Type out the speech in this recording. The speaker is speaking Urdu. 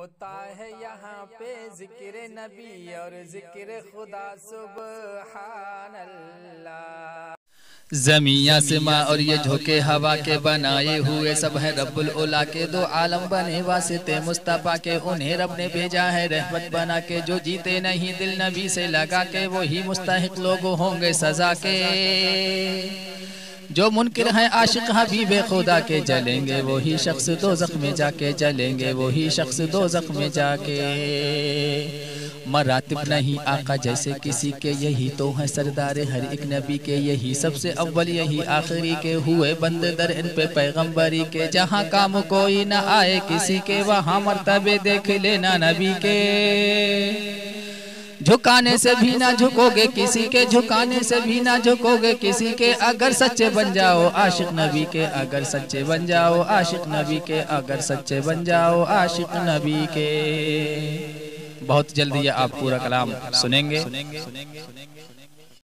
ہوتا ہے یہاں پہ ذکر نبی اور ذکر خدا سبحان اللہ۔ زمین آسماں اور یہ جھوکے ہوا کے بنائے ہوئے سب ہے رب العلا کے، دو عالم بنے واسطے مصطفیٰ کے، انہیں رب نے بھیجا ہے رحمت بنا کے، جو جیتے نہیں دل نبی سے لگا کے وہی مستحق لوگ ہوں گے سزا کے، جو منکر ہیں عاشق حبیب خدا کے جلیں گے وہی شخص دوزخ میں جا کے، جلیں گے وہی شخص دوزخ میں جا کے۔ مراتب نہیں آقا جیسے کسی کے، یہی تو ہیں سردار ہر ایک نبی کے، یہی سب سے اول یہی آخری کے، ہوئے بند در ان پہ پیغمبری کے، جہاں کام کوئی نہ آئے کسی کے وہاں مرتبے دیکھ لینا نبی کے، جھکانے سے بھی نہ جھکو گے کسی کے، جھکانے سے بھی نہ جھکو گے کسی کے، اگر سچے بن جاؤ عاشق نبی کے، اگر سچے بن جاؤ عاشق نبی کے، اگر سچے بن جاؤ عاشق نبی کے۔ بہت جلدی آپ پورا کلام سنیں گے۔